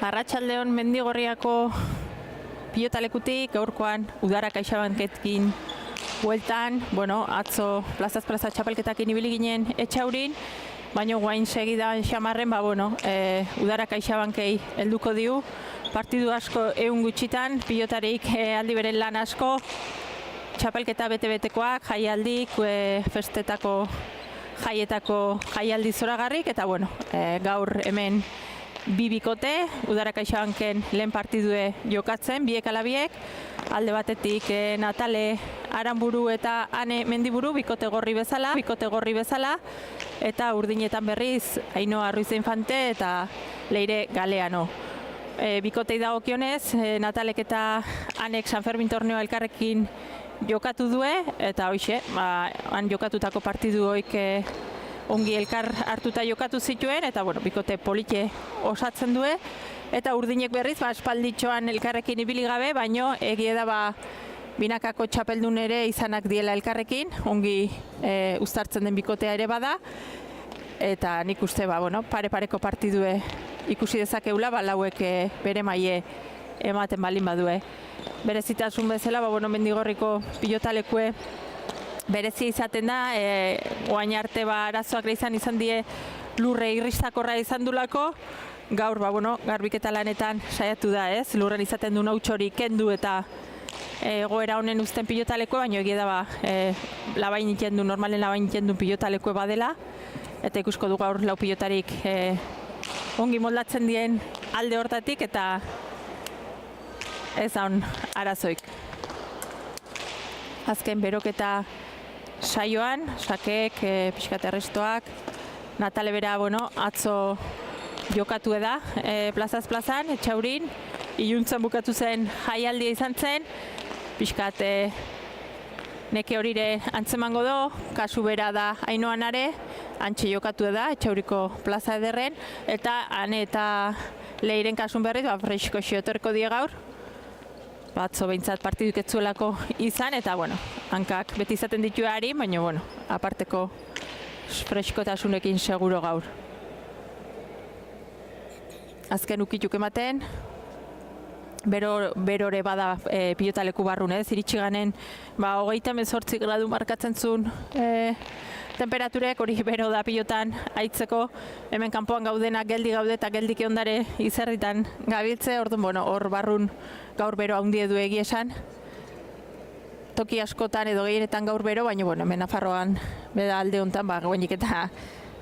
Arratsaldeon Mendigorriako pilotalekutik gaurkoan Udara CaixaBanketkin bueltan, atzo plazaz plaza txapelketakin ibili ginen Etxaurin, baina guain segidan xamarren, Udara CaixaBankei helduko diu, partidu asko ehun gutxitan, pilotarik aldi beren lan asko, txapelketa bete-betekoak, jaialdik, festetako jaietako jaialdi zoragarrik, eta gaur hemen bi bikote, Udara CaixaBanken lehen partidue jokatzen, biek ala biek, alde batetik Natale Aranburu eta Ane Mendiburu, bikote gorri bezala, eta urdinetan berriz Ainhoa Ruiz Infante eta Leire Galeano. Bikotei dagokionez, Natalek eta Anek San Fermin torneoa elkarrekin jokatu due, eta hoxe, han jokatutako partidu hoik ongi elkar hartuta jokatu zituen, eta bikote polite osatzen due, eta urdinek berriz, espalditxoan elkarrekin ibili gabe, baino egie da binakako txapeldun ere izanak diela elkarrekin, ongi uztartzen den bikotea ere bada, eta nik uste pare-pareko partidue ikusi dezakeula, lauek bere maile ematen balin badue. Berezitasun bezala, Mendigorriko pilotalekue berezia izaten da, oain arte arazoak izan die lurre irristakorra izan dulako, gaur garbiketa lanetan saiatu da, lurren izaten du nautxori kendu eta egoera honen uzten pilotalekue, baina egia da normalen labain ikendu pilotalekue badela, eta ikusko du gaur lau pilotarik ongi moldatzen dien alde hortatik, eta ez daun arazoik. Azken beroketa saioan, sakek, pixkat errestoak, Natale bera, atzo jokatu da, plazaz plazan, Etxaurin, iluntzen bukatu zen jaialdia izan zen, pixkat neke horire antzemango do, kasu bera da Ainhoan are, antxe jokatu da, Etxauriko plaza ederren, eta Ane eta Leiren kasun berriz, fresko xiotorko die gaur, batzo behintzat partiduk etzuelako izan, eta hankak beti izaten ditu ari, baina aparteko freskotasunekin seguro gaur. Azken ukituk ematen, berore bada pilotaleku barrun, iritsi ganen 38 gradu markatzen zuen temperaturek, hori bero da pilotan aitzeko, hemen kanpoan gaudenak geldi gaude eta geldik ondare izerritan gabiltze, orduan hor barrun gaur bero haundi edu esan. Toki askotan edo gehienetan gaur bero, baina hemen Nafarroan beda alde honetan, gauenik eta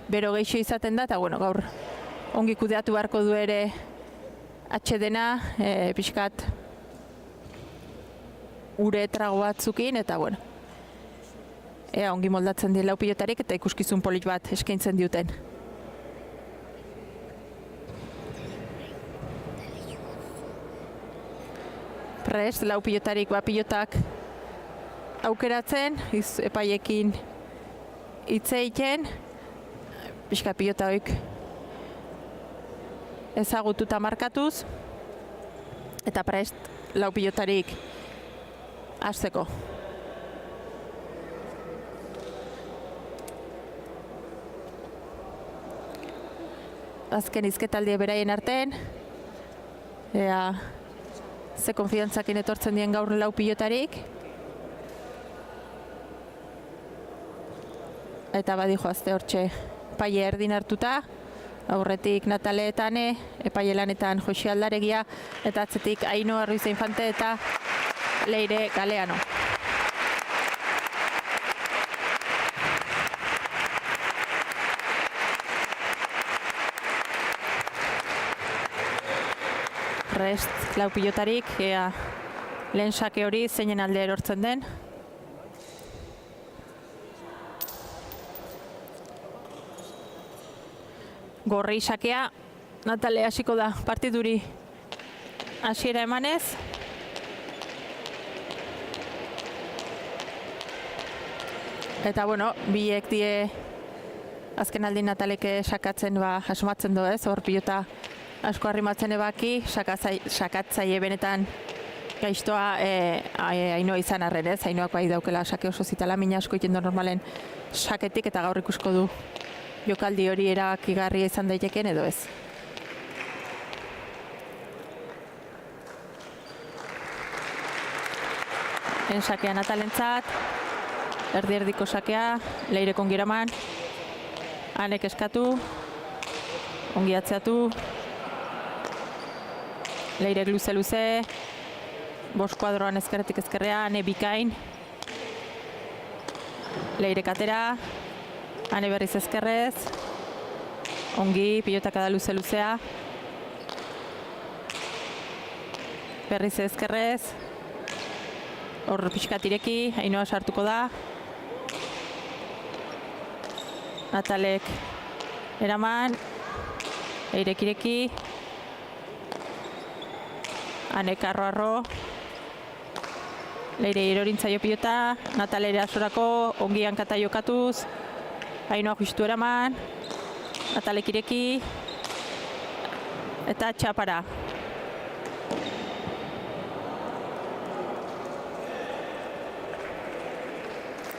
bero geixo izaten da, eta gaur ongi kudeatu beharko du ere atxedena, pixkat ure trago batzukin, eta ea ongi moldatzen dien lau pilotarik eta ikuskizun polit bat eskaintzen diuten. Prest, lau pilotarik pilotak aukeratzen, epaiekin hitzeiten, pixka pilota hoik ezagututa markatuz, eta prest, lau pilotarik hasteko. Azken izketaldi beraien artean, ea ze konfidantzakin etortzen dien gaur lau pilotarik, eta badi joazte hortxe epaile erdin hartuta, aurretik Natale eta Ane, epaile lanetan Josi Aldaregia, eta atzetik Ainhoa Ruiz Infante eta Leire Galeano. Rest, lau pilotarik, lehen sake hori zeinen alde erortzen den. Gorri sakea, Natale hasiko da partiduri hasiera emanez. Eta biek die azken aldin Nataleke sakatzen asumatzen do hor pilota asko arrimatzen ebaki, sakatzaile benetan gaiztoa Ainhoa izan arren, Ainhoak bai daukela sake oso zitala, mina asko iten normalen saketik, eta gaur ikusko du jokaldi hori erabakigarria izan daiteken edo ez. sakea Natalentzat, erdi-erdiko sakea, Leirek ongi eraman, Anek eskatu, ongi atzeatu, Leirek luze-luze, bost kuadroan ezkerretik ezkerrea, Ane bikain, Leirek atera, Ane berriz ezkerrez, ongi, pilotaka da luze-luzea, berriz ezkerrez, hor pixkat ireki, Ainhoa sartuko da, Natalek eraman, Leirek ireki, Anek arro-arro, Leire irorintzaio pilota, Natal ere asorako, ongi hankata jokatuz, Ainhoa justu eraman, Natalek ireki, eta txapara.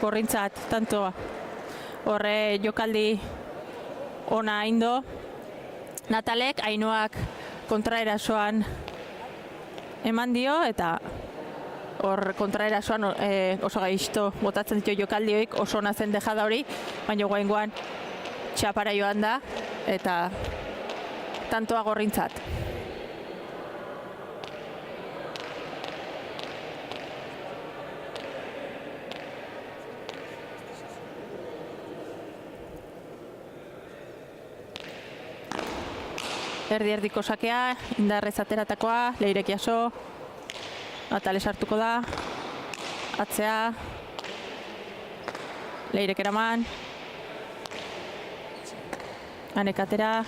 Gorrintzat, tantoa. Horre jokaldi ona indo. Natalek Ainhoak kontraerasoan eman dio eta hor kontraerasoan oso gaizto botatzen ditu jokaldioik, oso ona zen dejada hori, baina goaingoan txapara joan da eta tantoa Gorrintzat. Erdi-erdiko sakea, indarrez ateratakoa, Leirek jaso, Natale sartuko da, atzea, Leirek eraman, Anek atera,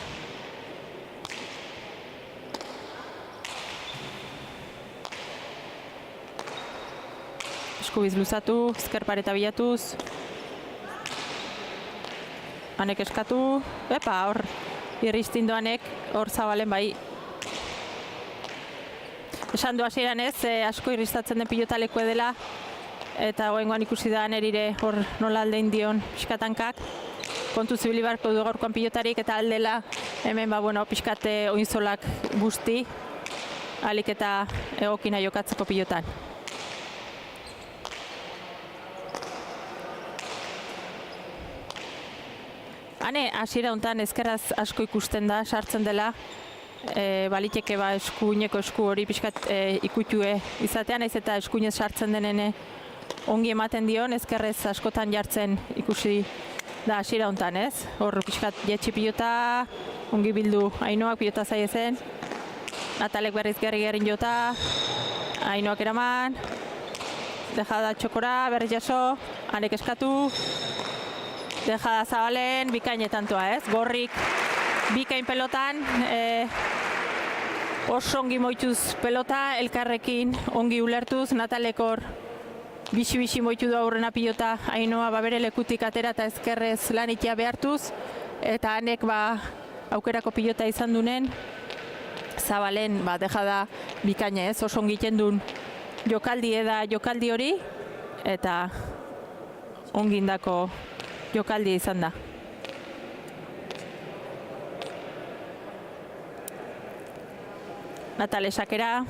eskubiz luzatu, ezker pareta bilatuz, Anek eskatu, epa hor, irristindu Anek, hor Zabalen bai. Esan du hasieran ez, asko irristatzen den pilotalekue dela, eta goengoan ikusi da Nerire hor nola aldein dion pixkatankak. Kontu zibili barko du gaurkoan pilotarik eta aldela hemen pixkate oinzolak guzti, alik eta egokina jokatzeko pilotan. Hane, hasiera honetan ezkerraz asko ikusten da, sartzen dela, baliteke eskuineko esku hori pixkat ikutue izatean, naiz eta eskuinez sartzen denene ongi ematen dion, ezkerrez askotan jartzen ikusi da hasiera honetan, ez? Hor pixkat jetxi pilota, ongi bildu Ainhoak pilota zaie zen, Natalek berriz gerri-gerrin jota, Ainhoak eraman, dejada txokora, berriz jaso, Anek eskatu, dejada Zabalen, bikaine tantoa, ez? Gorrik bikain pelotan, oso ongi moituz pelota, elkarrekin ongi ulertuz, Natalek hor bixi-bixi moitu du aurrena pilota, Ainhoa bere lekutik atera eta ezkerrez lanitia behartuz, eta Anek aukerako pilota izan dunen, Zabalen dejada bikaine, ez? Oso ongi egiten duen jokaldi hori, eta ongi indako jokaldi izan da. Natale sakera.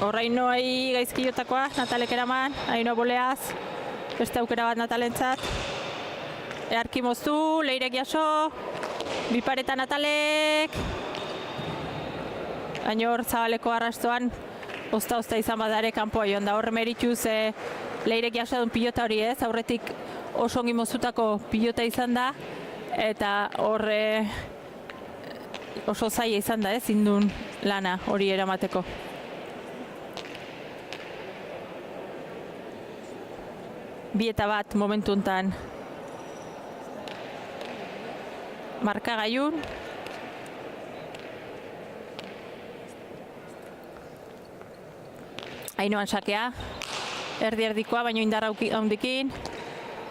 Hor Ainhoai gaizki jotakoa, Natalek eraman, Ainhoa boleaz, beste aukera bat Natalentzat. Earki moztu, Leirek jaso, bipareta Natalek. Baina hor Zabaleko arrastoan, ozta izan badare kanpoa joan da. Hor merituz Leirek jaso duen pilota hori, ez? Aurretik oso ongi moztutako pilota izan da, eta hor oso zaila izan da, ez? Indun lana hori eramateko. Bi eta bat momentu honetan markagailun. Ainhoan sakea, erdi-erdikoa, baino indarra handikin.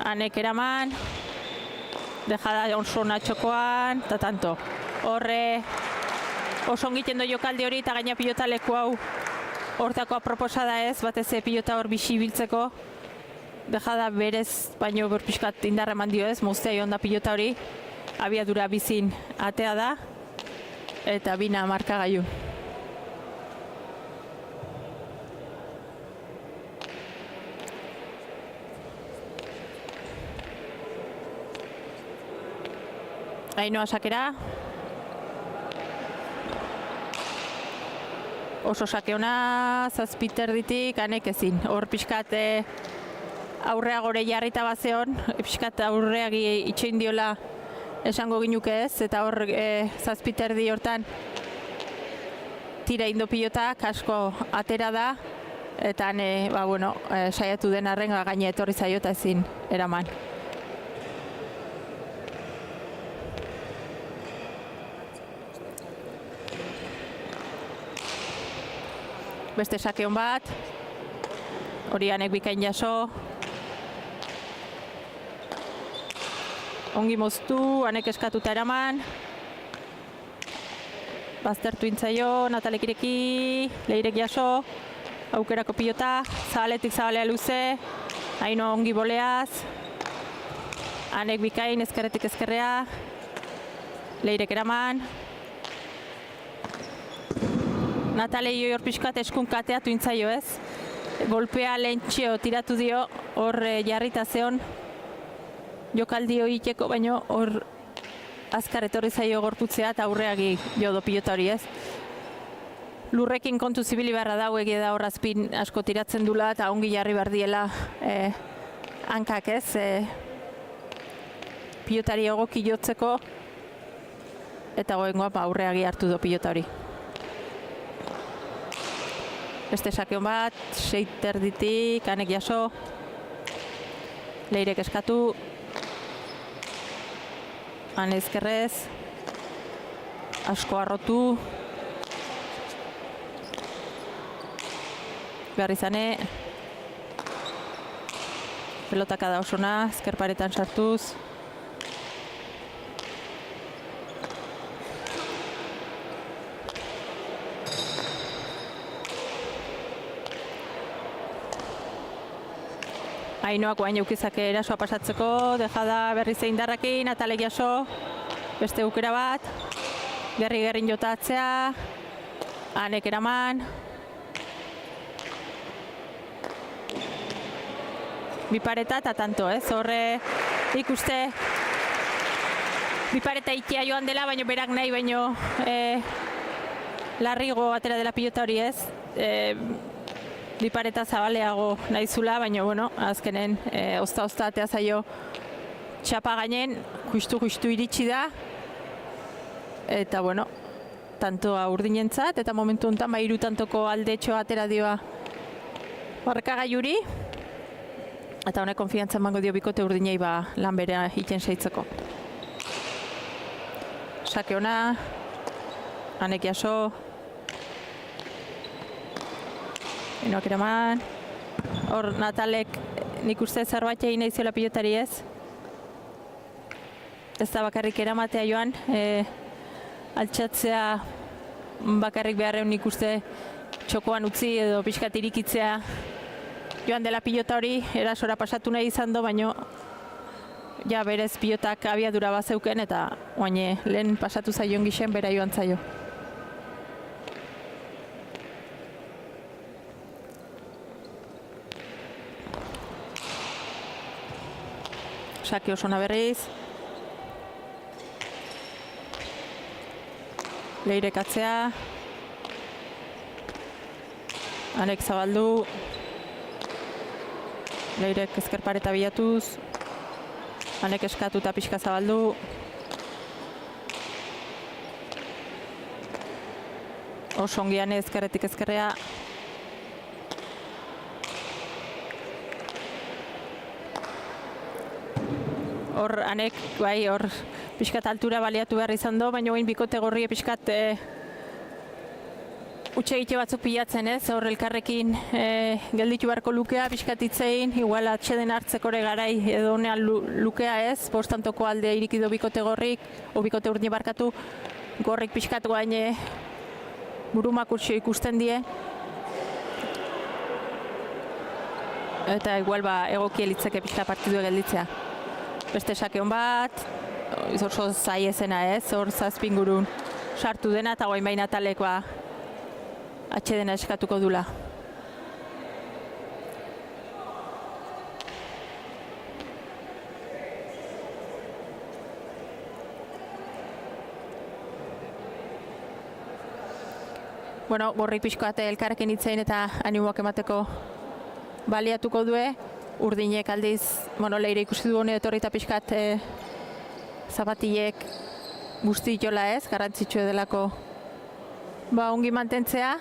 Anek eraman, dejada oso natxokoan, eta tanto. Horre oso ongiten do jokaldi hori, eta gaina pilota leku hau hortako aproposa da, ez, batez pilota hor bixi biltzeko. dejada berez, baino berpiskat indarra eman dio ez, moztea joan da pilota hori, abiadura bizin atea da, eta bina markagailu. Ainhoa sakera. Oso sake ona, 7 erditik, Anek ezin. Hor pixkat aurrea gore jarrita bazeon, pixkat aurreagi itxein diola esango ginuke ez, eta hor 7 erdi hortan tira indo pilotak asko atera da, eta saiatu den arren gaine etorri zaio eta ezin eraman. Beste sakeon bat, hori Anek bikain jaso. Ongi moztu, Anek eskatuta eraman. Baztertu intzaio, Natalek ireki, Leirek jaso. Aukerako pilota, zabaletik zabalea luze. Ainhoa ongi boleaz. Anek bikain, ezkerretik ezkerrea. Leirek eraman. Natalei hor pixkat eskun kateatu intzaio ez. Golpea lehentxeo tiratu dio, hor jarrita zeon. Jokaldi hori iteko, baino hor azkar etorri zaio gorputzea eta aurreagi jo do pilota hori ez. Lurrekin kontu zibili beharra dau, egia da hor azpin asko tiratzen dula eta ongi jarri behar diela hankak ez. Pilotari egoki jotzeko eta goengoa aurreagi hartu do pilota hori. Beste sakeon bat, 6 erditik, Anek jaso. Leirek eskatu. Ane ezkerrez. Asko arrotu. Behar izane. Pelotaka da osona, ezker paretan sartuz. Ainhoak guain eukizake erasoa pasatzeko, dejada berriz indarrakin, Natalek jaso, beste aukera bat, gerrin jotatzea, Anek eraman. Bi pareta eta tanto ez, horre ikuste bi pareta ikia joan dela, baino berak nahi, baino larrigo atera dela pilota hori ez. Bi pareta zabaleago nahi zula, baina azkenen ozta atea zaio txapa gainen, justu iritsi da. Eta tantoa urdinentzat, eta momentu honetan hiru tantoko aldetxo atera dioa markagailuri. Eta honek konfiantza emango dio bikote urdinei lan berea iten seitzeko. Sake ona, Anek jaso. Ainhoak eraman. Hor Natalek nik uste zerbait egin nahi ziola pilotari ez. Ez da bakarrik eramatea joan. Altxatzea bakarrik beharreun nik uste txokoan utzi edo pixkat irikitzea joan dela pilota hori. Erasora pasatu nahi izan do, baino ja berez pilotak abiadura bazeuken eta lehen pasatu zaion gixen bera joan zaio. Sake osona berriz. Leirek atzea. Anek zabaldu. Leirek ezker pareta bilatuz. Anek eskatu eta pixka zabaldu. Oso ongi Ane ezkerretik ezkerrea. Hor Anek, hor pixkat altura baliatu behar izan do, baina bikote gorri pixkat utxegite batzuk pilatzen ez, hor elkarrekin gelditu beharko lukea, pixkat itzein, igual atxeden hartzekore garai edo honean lukea ez, postantoko alde irikido bikote gorrik, o bikote urdine barkatu, gorrik pixkat guain burumak urtsio ikusten die. eta igual egoki elitzeke pixka partidu gelditzea. Beste sake hon bat, oso zai ezena ez, hor zazpingurun sartu dena eta guain baina talekoa atxedena eskatuko dula. Bueno, gorri pixkoat elkarrekin hitzein eta animoak emateko baliatuko due. Urdinek aldiz, Leire ikusi du honi etorri eta pixkat zapatilek guzti jola ez, garrantzitsua delako ongi mantentzea.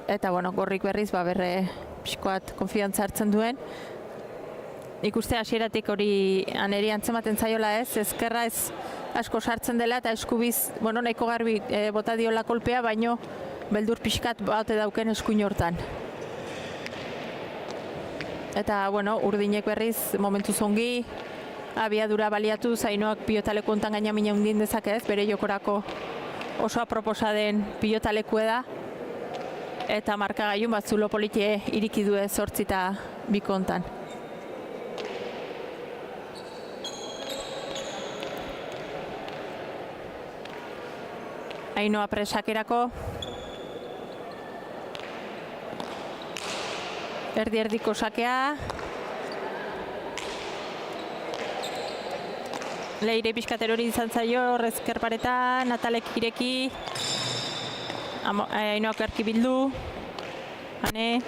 Eta gorrik berriz berre pixkoat konfiantza hartzen duen. Ikuste hasieratik hori aneri antzematen zaiola ez, ezkerra ez asko sartzen dela eta eskubiz, nahiko garbi bota diola kolpea, baino beldur pixkat baute dauken eskuin hortan. Eta, urdinek berriz momentu zongi, abiadura baliatu, zainoak pilotaleku hontan gaina mina undin dezakez, bere jokorako oso aproposa den pilotaleku da. Eta markagailun zulo politie iriki du 8 eta 2 hontan. Ainhoa presakerako. Erdi-erdiko sakea. Leire pixkater hori izan zaio, ezker paretan, Natalek ireki. Ainhoak erki bildu. Hane.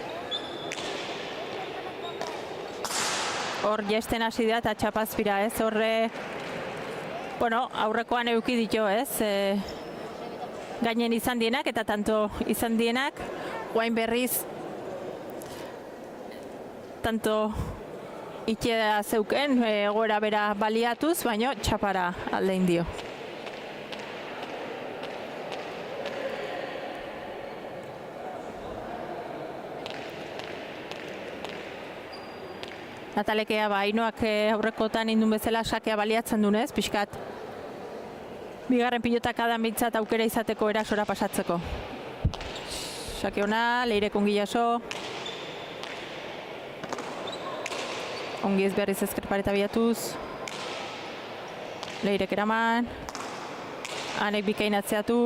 Hor jaisten hasi da eta txapazpira ez, horre. Aurrekoan euki ditu ez. Gainen izan dienak eta tanto izan dienak. Guain berriz tanto itxea zeuken, egoera bera baliatuz, baino txapara aldein dio. Natalekea Ainhoak aurrekotan indun bezala sakea baliatzen dunez, pixkat bigarren pilotak adan bintzat aukera izateko erasora pasatzeko. Sake ona, Leirek ongi jaso. Ongi ez berriz ezker pareta biatuz. Leirek eraman. Hanek bikainatzeatu.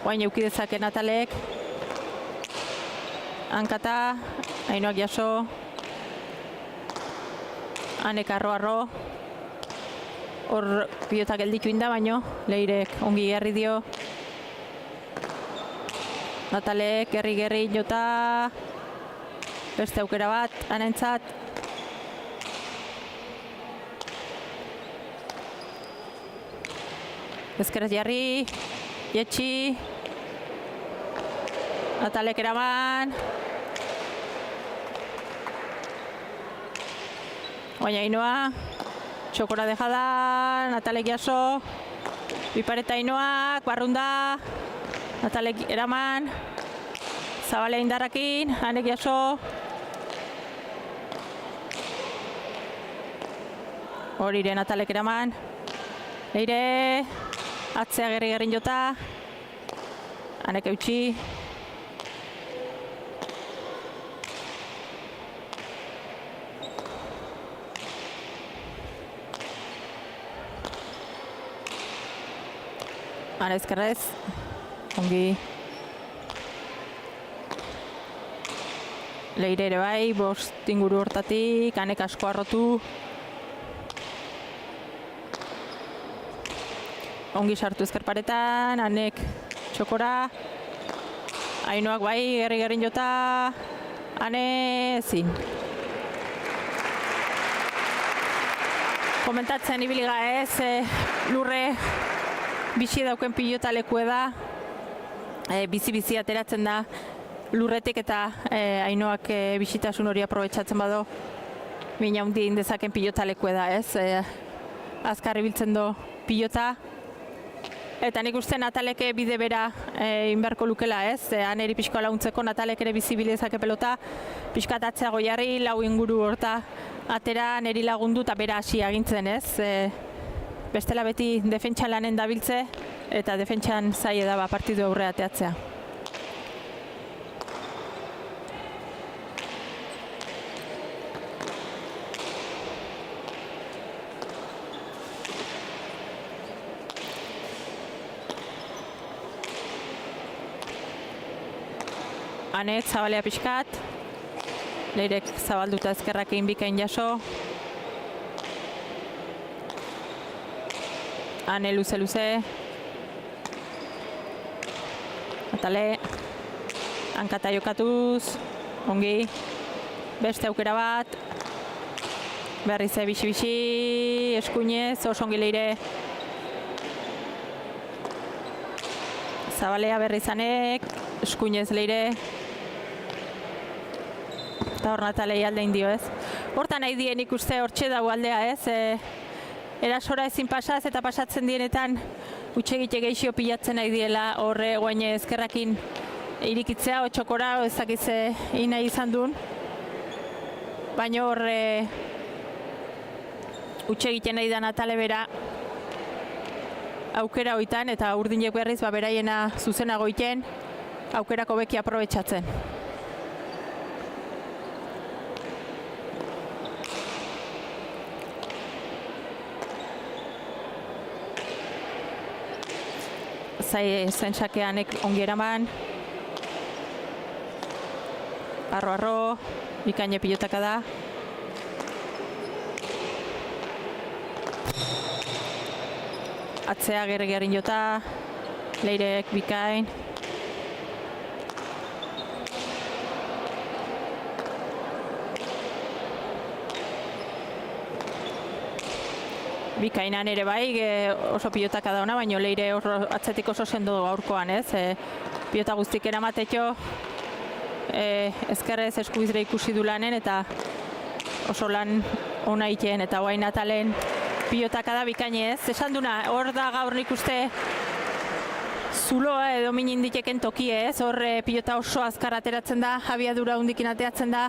Oain euki dezake Natalek. Hankata. Ainhoak jaso. Hanek arro-arro. Hor pilotak gelditu inda baino. Leirek ongi gerri dio. Natalek gerri jota. Beste aukera bat, anentzat. Ezkeraz jarri, jetxi. Natalek eraman. Oain Ainhoa. Txokora dejada, Natalek jaso. Bipareta Ainhoak, barrunda. Natalek eraman. Zabalea indarrakin, Hanek jaso. Horire Natalek eraman. Leire. Atzea gerri jota. Hanek eutxi. Hane ezkerrez. Ongi. Leire ere bai, 5 inguru hortatik, Hanek asko arrotu. Ongi sartu ezker paretan, Hanek txokora. Ainhoak bai, gerri jota. Hane ezin. Komentatzen ibiliga ez, lurre bizi dauken pilota leku da. Bizi ateratzen da lurretik eta Ainhoak bisitasun hori aprobetxatzen bado mina hundi indezaken pilota leku da ez. Azkar ibiltzen do pilota. Eta nik uste Natalek bide bera inberko lukela ez. Haneri pixkoa laguntzeko Natalek ere bizi bilezake pelota. Pixkat atzeago jarri, 4 inguru horta atera neri lagundu eta bera hasi agintzen ez. Bestela beti defentsa lanen dabiltze eta defentsan zaila da partidu aurre ateatzea. Anek zabalea pixkat. Leirek zabalduta ezkerrakin bikain jaso. Ane luze. Atale. Hankata jokatuz. Ongi. Beste aukera bat. Berriz bixi. Eskuinez. Oso ongi Leire. Zabalea berrizanek. Eskuinez Leire. Eta hor Natalei alde indio ez. Hortan nahi dien ikuste hortxe dago aldea ez. Erasora ezin pasaz eta pasatzen dienetan utxegite geixio pilatzen nahi diela horre guain ezkerrakin irikitzea o txokora o ezakitze ina izan duen. Baina horre utxegite nahi da Natale bera aukera hoitan eta urdinek berriz beraiena zuzenago iten aukerako beki aprobetxatzen. Zen sakeanek ongi eraman. Arro, bikaine pilotaka da. Atzea gerri jota. Leirek bikain. Bikainan ere bai, oso pilotaka da ona, baina Leire atzetik oso sendo gaurkoan, ez? Pilota guztik eramatetxo, ezkerrez eskuizre ikusi du lanen, eta oso lan ona iten, eta guain Natalen pilotaka da bikaine, ez? Esan duna, hor da gaur nik uste zuloa edo minin diteken tokie, ez? Hor pilota oso azkar ateratzen da, abiadura hundikin ateratzen da,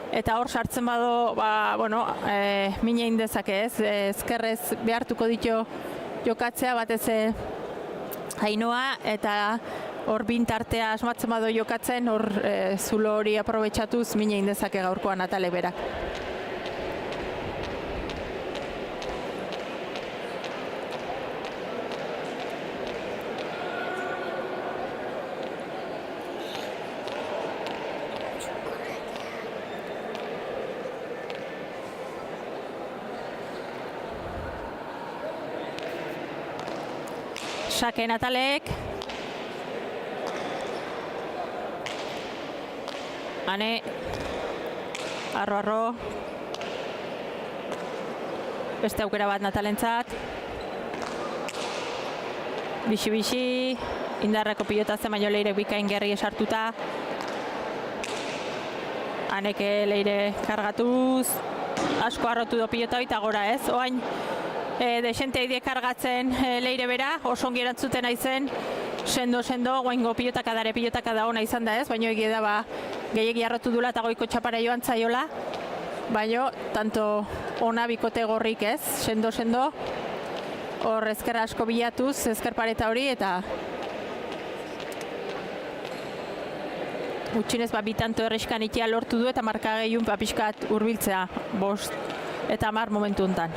eta hor sartzen bado, mine indezake ez, ezkerrez behartuko ditu jokatzea batez Ainoa, eta hor bintartea asmatzen bado jokatzen, hor zulo hori aprobetxatuz mine indezake gaurkoan Natale berak. Sake Natalek. Ane. Arro. Beste aukera bat Natalentzat. Bixi. Indarreko pilota zen baino Leire bikain gerri esartuta. Aneke Leire kargatuz. Asko arrotu do pilota eta gora ez. Oain desente idie kargatzen Leire bera, oso ongi erantzuten aizen, sendo, guaingo pilotaka da ona izan da ez, baina egia da gehiagi arrotu dula eta goiko txapara joan zaiola, baina tanto ona bikote gorrik ez, sendo, hor ezkerra asko bilatuz, ezker pareta hori eta gutxinez bitanto erreskan itia lortu du eta marka gehiun pixkat hurbiltzea 5 eta 10 momentu hontan.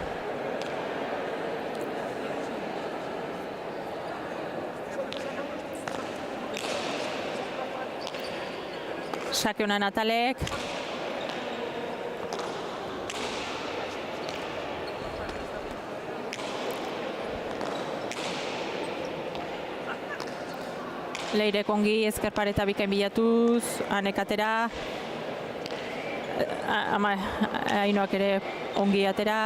Sake ona Natalek. Leirek ongi ezker pareta bikain bilatuz, Anek atera. Ainoak ere ongi atera.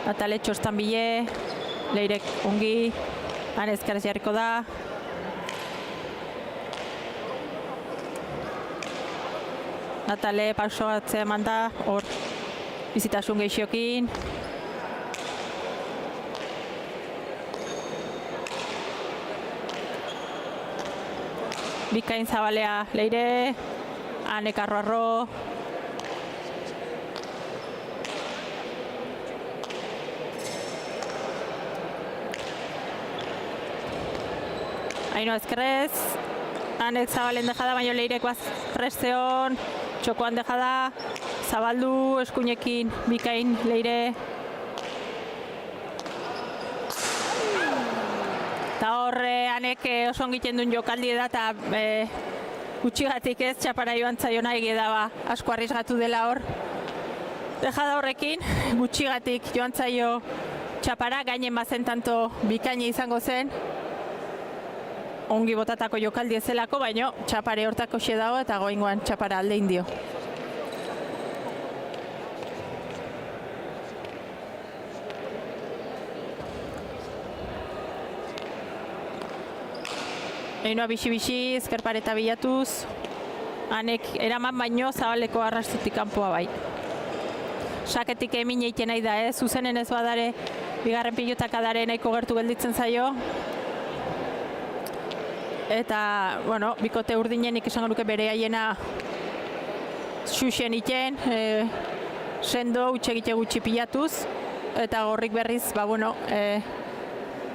Natale txostan bile. Leirek ongi. Ane ezkerrez jarriko da. Natale paso atzea eman da, hor bizitasun gehixokin. Bikain zabalea Leire, Anek arro. Ainoa ezkerrez, Anek zabalen dejada, baina Leirek presteon. Txokoan dejada, zabaldu eskuinekin bikain Leire. Eta horre Anek oso ongiten duen jokaldi da eta gutxigatik ez, txapara joan zaiona egia da asko arriesgatu dela hor. Dejada horrekin, gutxigatik joan zaio txapara, gainen bazen tanto bikaine izango zen. Ongi botatako jokaldi ezelako, baino txapare hortako xe dago eta goingoan txapara alde indio. Einoa bixi-bixi, ezkerpareta bilatuz, hanek eraman baino zabaleko arrastutik kanpoa bai. Saketik emin egiten nahi da, zuzenen ez badare, bigarren pilotak adare nahiko gertu gelditzen zaio. Eta, bueno, bikote urdinenik esango nuke bere haiena xuxen iten, sendo, utxegite gutxi pilatuz, eta gorrik berriz, bueno,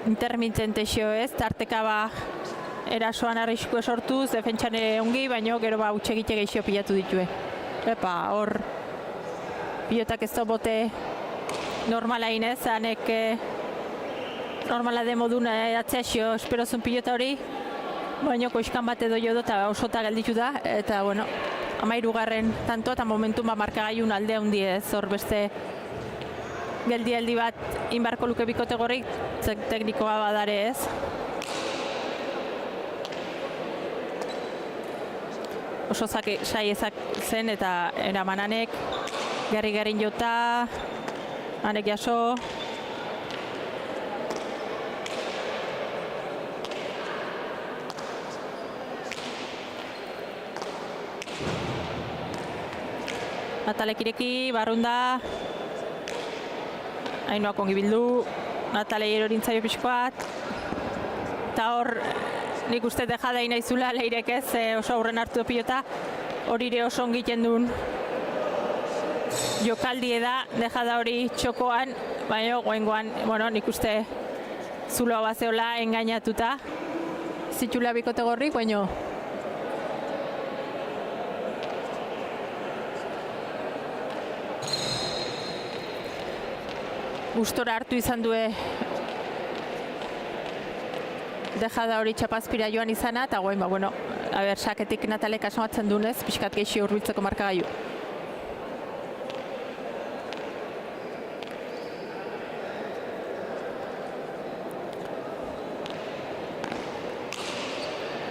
intermitente xeo ez, tarteka erasoan arriskua sortuz, defentsan ongi, baino gero utxegite geixio pilatu ditue. Epa, hor, pilotak ez da bote normala inez, hanek normala demodun atzea xio esperozun pilota hori, baino koizkan bat edo jodo eta osota gelditu da, eta bueno, 13. tanto eta momentum markagailun alde handi ez, hor beste geldi bat inbarko luke bikote gorrik, teknikoa badare ez. Oso sai ezak zen eta eraman hanek, gerri-gerrin jota, hanek jaso. Natalek ireki, barrunda. Ainoak ongi bildu, Natalei erorintzaio pixkoat. Eta hor, nik uste dejada inaizula leirek ez, oso aurren hartu pilota, horire oso ongiten duen jokaldi da, dejada hori txokoan, baina goengoan, bueno, nik uste zuloa bazeola engainatuta, zitxula bikote gorrik, baina gustora hartu izan due dejada hori txapazpira joan izana, eta goen, bueno, saketik Natalek asmatzen dunez, pixkat geixi hurbiltzeko markagailu.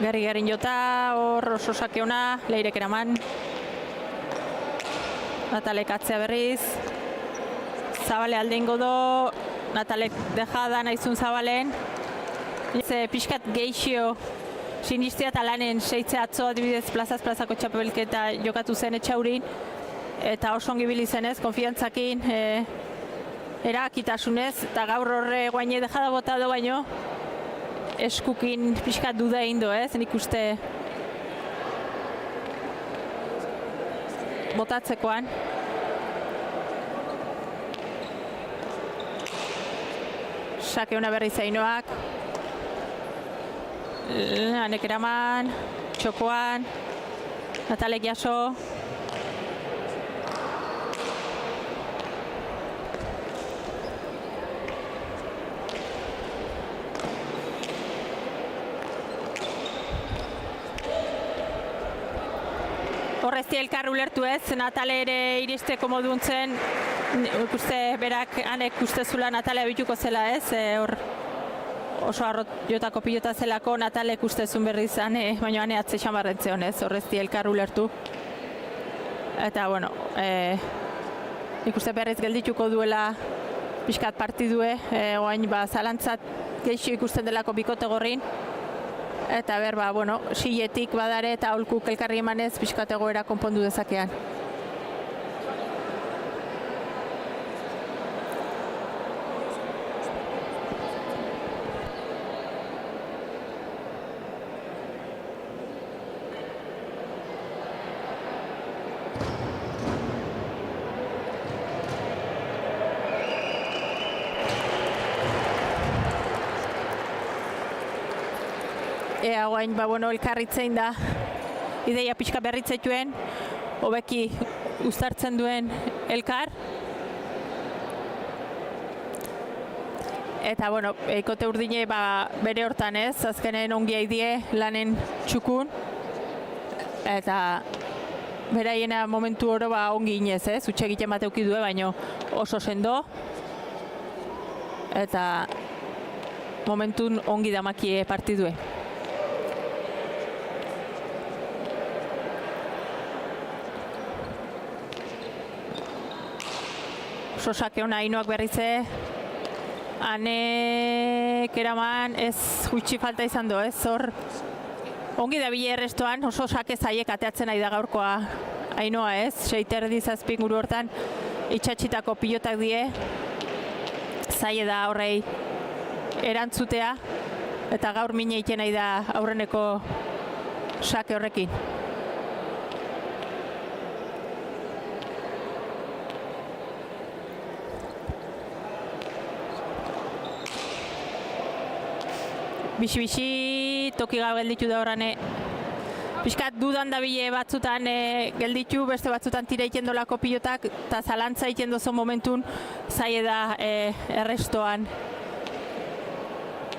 Gerri-gerrin jota, hor oso sake ona, leirek eraman. Natalek atzea berriz. Zabale alde ingo do, Natalek dejada nahizun zabalen. Pixkat geixio sinistia eta lanen seitze atzo adibidez plazaz-plazako txapelketa jokatu zen etxaurin. Eta oso ongi bili zenez, konfiantzakin, erakitasunez, eta gaur horre guaine dejada bota do baino, eskukin pixkat duda egin do, nik uste botatzekoan. Sake ona berriz Ainoak. Hanek eraman, txokoan, Natalek jaso. Horrezti elkar ulertu ez, Natale ere iristeko moduntzen, ikuste berak hanek ustezula Natalea bituko zela ez, hor oso arrot jotako pilota zelako Natalek ustezun berriz baina hane atze xamarrentze honez, horrezti elkar ulertu. Eta, bueno, ikuste berriz geldituko duela pixkat partidue, oain zalantzat geixo ikusten delako bikote gorrin. Eta bueno, siletik badare eta aholkuk elkarri emanez pixkat egoera konpondu dezakean. Ea guain, bueno, elkarritzein da ideia pixka berritzetuen, hobeki uztartzen duen elkar. Eta, bueno, ikote urdine bere hortan ez, azkenen ongi haidie lanen txukun. eta beraiena momentu oro ongi inez, zutxe egiten bat euki due, baino oso sendo, eta momentun ongi damakie partidue. Oso sake hona Ainoak berrize, Anek eraman ez gutxi falta izan du, hor ongi da bile errestoan, oso sake zaiek ateatzen nahi da gaurkoa Ainoa, 6 zazpi inguru hortan itxatxitako pilotak die, zaie da horrei erantzutea, eta gaur mine iten nahi da aurreneko sake horrekin. Bixi-bixi, toki gau gelditu da horrane. Piskat dudan da bile batzutan gelditu, beste batzutan tira iten dolako pilotak, eta zalantza iten dozo momentun, zaie da errestoan.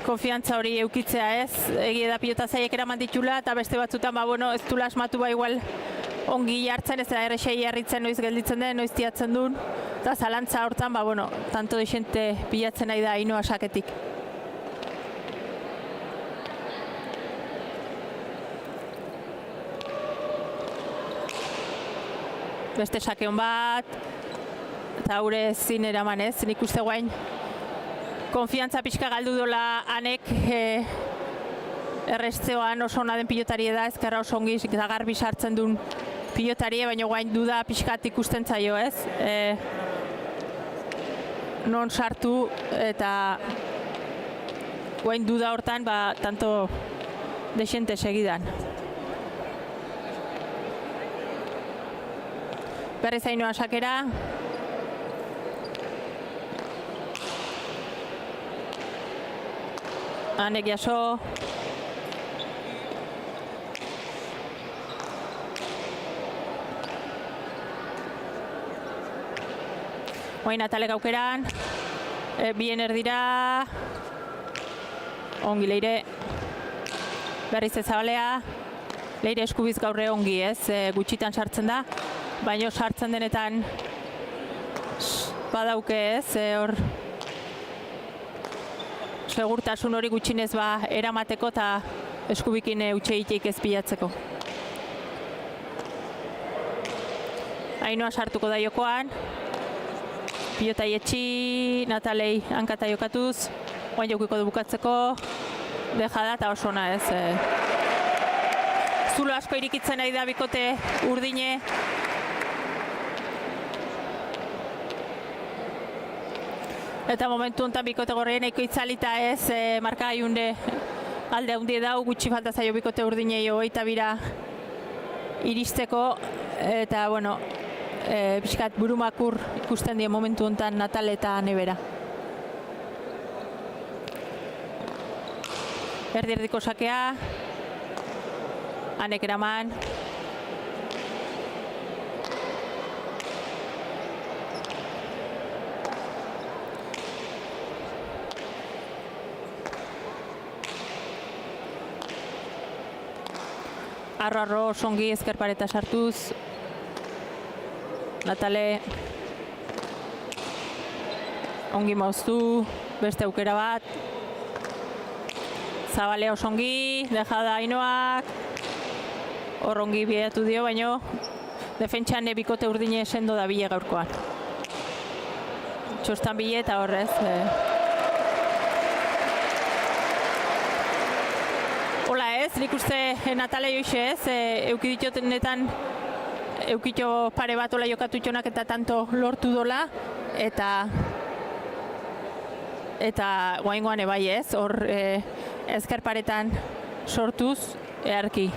Konfiantza hori eukitzea egia da pilota zaiek eraman ditula, eta beste batzutan, ez du asmatu igual ongi jartzen, ez da errexei herritzen noiz gelditzen den, noiz tiatzen duen, eta zalantza hortan, tanto de xente pilatzen nahi da Ainoa saketik. Beste sake hon bat, eta haure zin eraman nik uste guain konfiantza pixka galdu dola Anek erresteoan oso ona den pilotari da, ezkerra oso ongi eta garbi sartzen duen pilotari, baina guain duda pixkat ikusten zaio, non sartu, eta guain duda hortan, tanto desente segidan. Berriz Ainoa sakera. Anek jaso. Oain Atalek aukeran. Bien erdira. Ongi Leire. Berriz Zabalea. Leire eskubiz gaurre ongi, gutxitan sartzen da. Baina sartzen denetan badauke, hor segurtasun hori gutxinez eramateko eta eskubikin utxe egiteik ez pilatzeko. Ainoa sartuko da jokoan, pilota ietxi, Natalei hankata jokatuz, oain jokiko du bukatzeko, dejada eta oso ona zulo asko irikitzen nahi da bikote urdine. Eta momentu honetan bikote gorrien eko itzalita marka aiunde alde handi dau, gutxi falta zaio bikote urdinei 22 iristeko, eta pixkat burumakur ikusten die momentu honetan Natal eta Nebera. Erdi-erdiko sakea, Anek eraman. Arro songi ezker pareta sartuz. Natale ongi mauztu, beste aukera bat. Zabalea osongi, dejada Ainoak. Hor ongi biatu dio, baino defentsan bikote urdine sendo da bile gaurkoan. Txostan bile eta horrez. Hola nik uste Natale joixe eukiditotenetan eukito pare bat ola jokatu txonak eta tanto lortu dola, eta guaingoan ebai hor ezker paretan sortuz earki.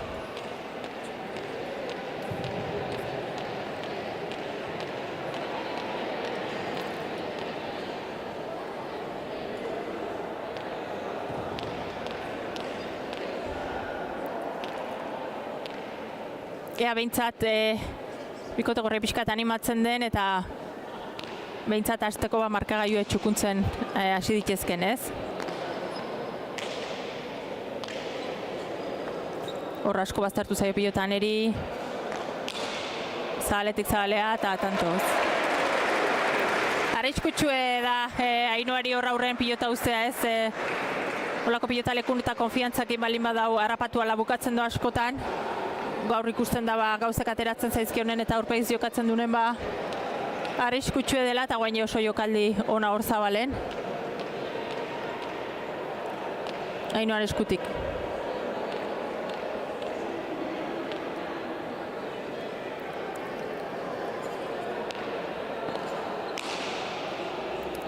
Ea behintzat bikote gorri pixkat animatzen den, eta behintzat hasteko markagailu txukuntzen hasi ditezken, hor asko baztertu zaio pilotan eri, zabaletik zabalea eta tantoz. Arriskutsue da Ainoari hor aurren pilota uztea ez, holako pilota lekun eta konfiantzakin balin badau harrapatu ala bukatzen du askotan. Gaur ikusten da gauzak ateratzen zaizkionen eta aurpeiz jokatzen dunen arriskutsue dela eta guain oso jokaldi ona hor zabalen. Ainoaren eskutik.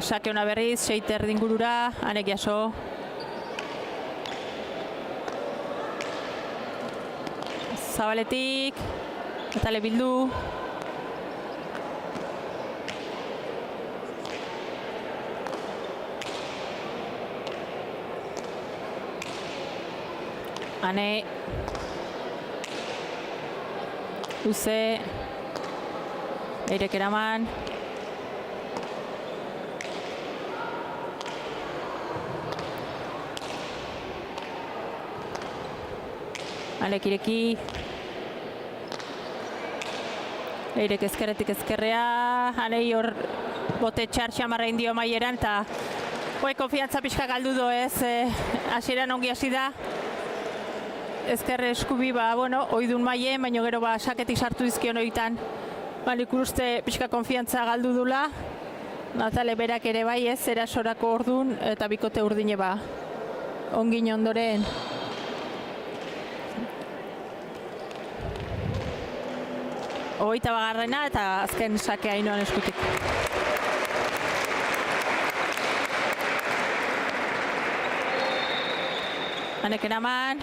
Sake ona berriz, 6 erdingurura, Anek jaso. Zabaletik, Atale bildu. Ane. Luze. Eirek eraman. Anek ireki. Eirek ezkerretik ezkerrea. Anei hor bote txartxamarra indio maieran eta konfiantza pixka galdu do ez. Hasieran ongi hasi da. Ezkerre eskubi oidun maien, baina gero saketik sartu dizkion oitan. Nik uste pixka konfiantza galdu dula. Natale berak ere bai ez, erasorako ordun eta bikote urdine ongin ondoren. Hogeita bagarrena eta azken sake Ainoan eskutik. Anek eraman.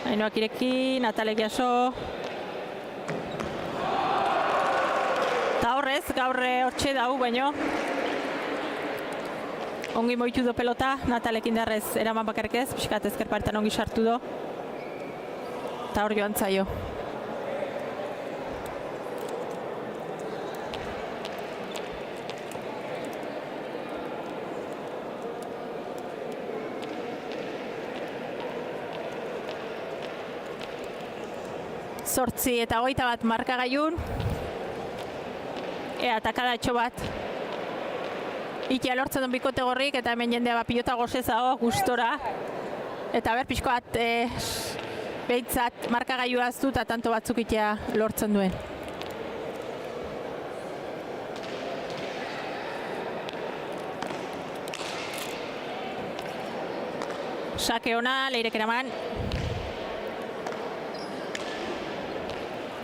Ainoak ireki, Natalek jaso. Eta horrez, gaur hortxe dau, baino. Ongi moitu do pelota, Natalek indarrez eraman bakarrik ez, pixkat ezker paretan ongi sartu do. Eta hor joan zaio. Zortzi eta 21 markagailun. Takadatxo bat. Ikia lortzen duen bikote gorrik eta hemen jendea pilota gozezago gustora. Eta ber pixko bat behitzat markagailu aztu eta tanto batzuk ikia lortzen duen. Sake ona, Leirek eraman.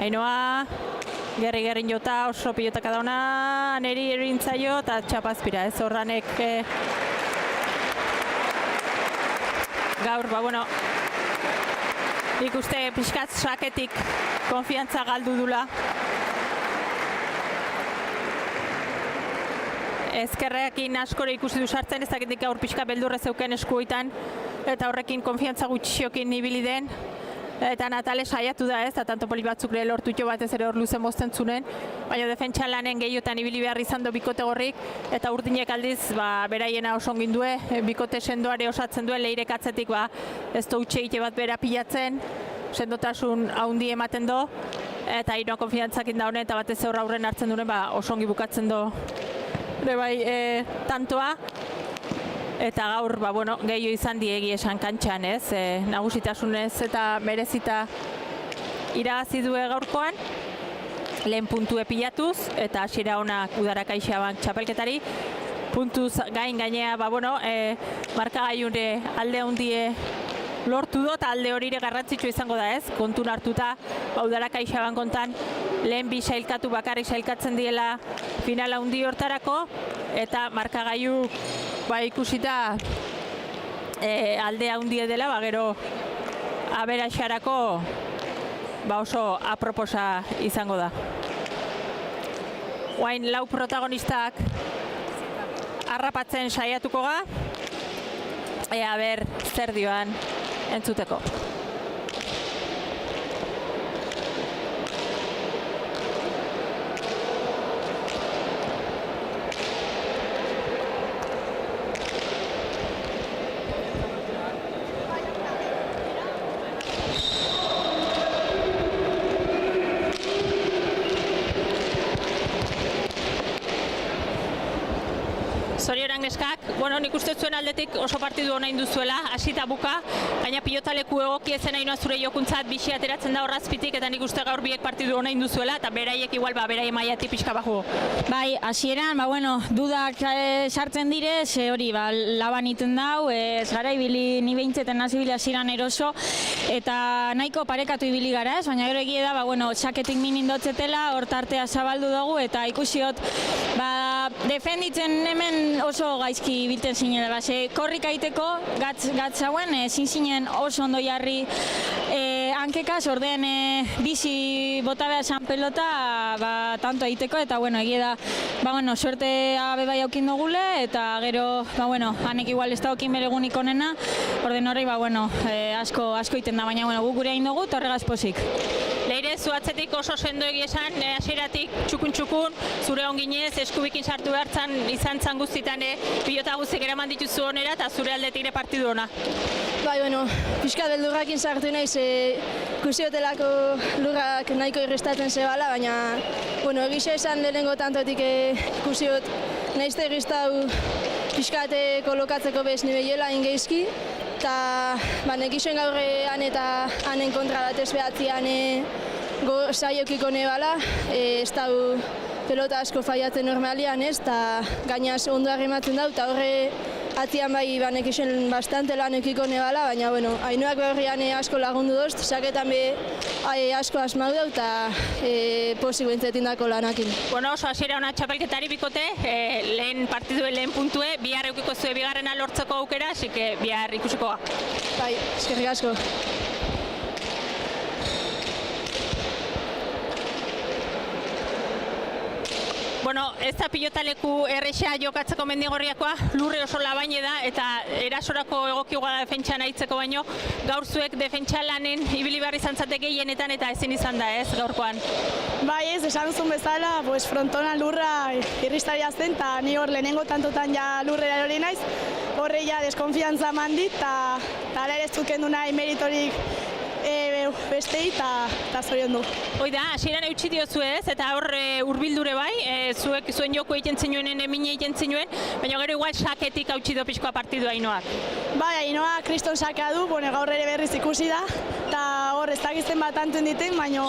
Ainoa, gerri-gerrin jota, oso pilotaka dauna, Aneri erintzaio eta txapazpira, ez horranek gaur, nik uste pixkat saketik konfiantza galdu dula. Ezkerrekin askore ikusi du sartzen, ez dakitik gaur pixka beldurre zeuken eskuoitan, eta horrekin konfiantza gutxiokin ibili den. Eta Natale saiatu da ez, eta tanto poli batzuk lortu jo batez ere hor luzen mozten zunen, baina defentsa lanen gehiotan ibili behar izan du bikote gorrik, eta urdinek aldiz beraiena oso ongin due, bikote sendoare osatzen duen, Leirek atzetik ez du utxeite bat bera pilatzen, sendotasun haundi ematen do, eta Ainoa konfiantzakin da honen, eta batez aurra aurren hartzen duen oso ongi bukatzen do, tantoa. Eta gaur, gehiago izan diegi esan kantxan, ez? Nagusitasunez eta merezita irabazi du gaurkoan. Lehen puntue pilatuz, eta hasiera onak Udara CaixaBank txapelketari. Puntuz gainea, markagailune alde handie lortu do, eta alde hori garrantzitsua izango da, ez? Kontun hartuta, Udara CaixaBank kontan lehen bi sailkatu bakarrik sailkatzen diela finala handi hortarako, eta markagailu ikusita alde handie dela, gero aberaxarako oso aproposa izango da. Oain lau protagonistak harrapatzen saiatuko ga, ea ber zer dioan entzuteko. onak neskak, bueno, nik uste zuen aldetik oso partidu ona induzuela, hasi eta buka, baina pilotaleku egoki ezen hainoa zure jokuntzat bixi ateratzen da horrazpitik, eta nik uste gaur biek partidu ona induzuela, eta beraiek igual, beraien maiatik pixka bajugo. Bai, hasieran, dudak sartzen dire, hori, laban iten dau, ez gara ibili, ni behintzeten hasi bili hasieran eroso, eta nahiko parekatu ibili gara, ez? Baina gero egie da, txaketik minin dotzetela, hor tartea zabaldu dugu, eta ikusiot, defenditzen hemen oso gaizki bilten zinela, korrik aiteko, gatz hauen, zinen oso ondo jarri hankekaz, orden bizi bota behar san pelota, tanto aiteko, eta egie da, suerte bai aukin dugule, eta gero, hanek igual ez da aukin bere egunik onena, orden horrek, asko iten da, baina guk gure hain dugu, eta horregaz pozik. Leire, zu atzetik oso sendo egiesan, hasieratik txukun, zure onginez, eskubikin sartu behartzan, izan zan guztitan, pilota guztik eraman dituzu onera, eta zure aldetik ere partidu ona. Bai, pixka beldurrakin sartu naiz, kusiotelako lurrak nahiko irristatzen zebala, baina, egisa esan lehenengo tantotik kusiot nahizte irristau pixkate kolokatzeko bez nibeiela ingeizki, eta nekizuen gaurre han eta hanen kontra batez behatzean saiokiko nebala, ez dau pelota asko faiatzen normalian ez, eta gainaz ondo arrematzen dau, eta horre atzian bai nekizuen bastante lan eukiko nebala, baina hainoak behorrian asko lagundu dozt, saketan be asko asmau dau, eta pozik bentzetin dako lanakin. Oso hasiera ona txapelketari bikote, lehen partidue, lehen puntue, bihar eukiko zuen bigarrena lortzeko aukera, asik bihar ikusikoa. Bai, eskerrik asko. Ez da pilotaleku erresa jokatzeko Mendigorriakoa, lurre oso labaine da, eta erasorako egokioa defentsan aitzeko baino, gaur zuek defentsa lanen ibili behar izan zate gehienetan eta ezin izan da, ez, gaurkoan? Bai, ez, esan duzun bezala, frontona lurra irristaria zen, eta ni hor lehenengo tantotan ja lurrera hori naiz, horre ja deskonfiantza mandit, eta ere ez duken du nahi meritorik bestei eta zorion du. Hoi da, hasieran eutxi diozu ez, eta hor urbildure bai, zuek zuen joko egiten zinuen, emine egiten zinuen, baina gero igual saketik hautsi do pixkoa partidua Ainoak. Bai, Ainoak kriston sakea du, gaur ere berriz ikusi da, eta hor ez dakizten bat antuen diten, baina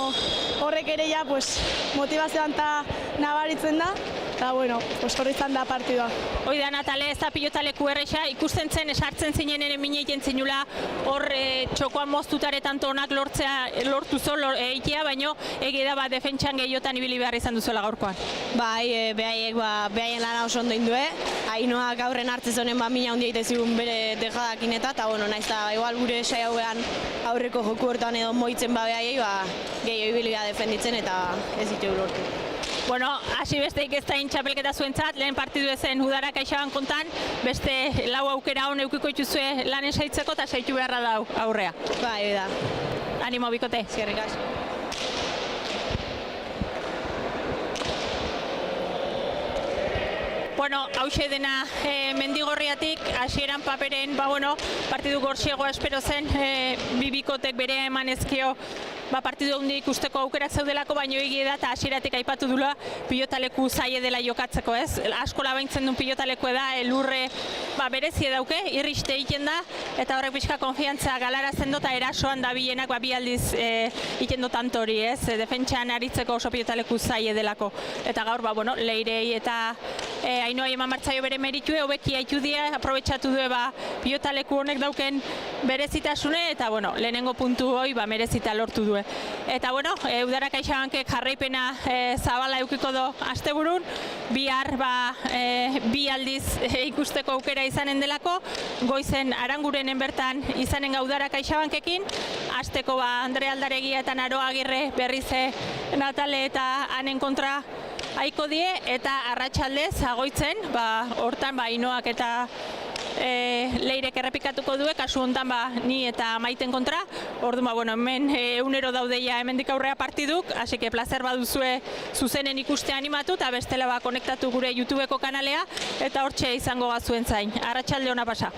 horrek ere ja motivazioan eta nabaritzen da, eta horri izan da partidua. Hoi da, Natale, ez da pilotaleku erresa, ikusten zen, esartzen zinen emine egiten zinula, hor txokoan moztutaretan onak lortu zol eitea, baina egia da defentsan gehiotan ibili behar izan duzuela gaurkoan. Bai, behaien lana oso ondo indue, Ainoak aurren hartzen zonen mina handia egite zigun bere dejadakin eta naiz da, igual gure sai hauean aurreko joku hortan edo moitzen behaiei, gehiago ibili behar defenditzen eta ez ditu lortu. Hasi besteik ez da txapelketa zuentzat, lehen partidu ezen Udara Kaixaban kontan, beste lau aukera hon eukiko ituzue lanen saitzeko eta saitu beharra da aurrea. Bai, da. Animo bikote. Eskerrik asko. Hauxe dena Mendigorriatik, hasieran paperen, partidu gorxegoa espero zen, bibikotek bere eman ezkio partidu hundi ikusteko aukerak zeudelako, baino egia da, eta hasieratik aipatu dula pilotaleku zaie dela jokatzeko, ez? Asko labaintzen duen pilotaleku da, lurre berezie dauke, irriste egiten da, eta horrek pixka konfiantzea galarazten dut, eta erasoan da bienak bi aldiz egiten dut antori, ez? Defentsan aritzeko oso pilotaleku zaie delako. Eta gaur, Leirei eta Ainoai eman martzaio bere meritue, hobeki haitu dira, aprobetxatu du pilotaleku honek dauken berezitasune, eta lehenengo puntu hoi merezita lortu du. Eta Udara Kaixabankek jarraipena zabala eukiko do asteburun, bihar bi aldiz ikusteko aukera izanen delako, goizen Arangurenen bertan izanen Udara Kaixabankekin, asteko Andre Aldaregia eta Naro Agirre berrize Natale eta hanen kontra aiko die, eta arratsaldez agoitzen, hortan Ainoak eta Leirek errepikatuko due, kasu hontan ni eta Maiten kontra, orduan hemen egunero daudeia hemendik aurrea partiduk, hasi que placer baduzue zuzenen ikuste animatu, eta bestela konektatu gure YouTubeko kanalea, eta hortxe izango bazuen zain. Arratsalde ona pasa.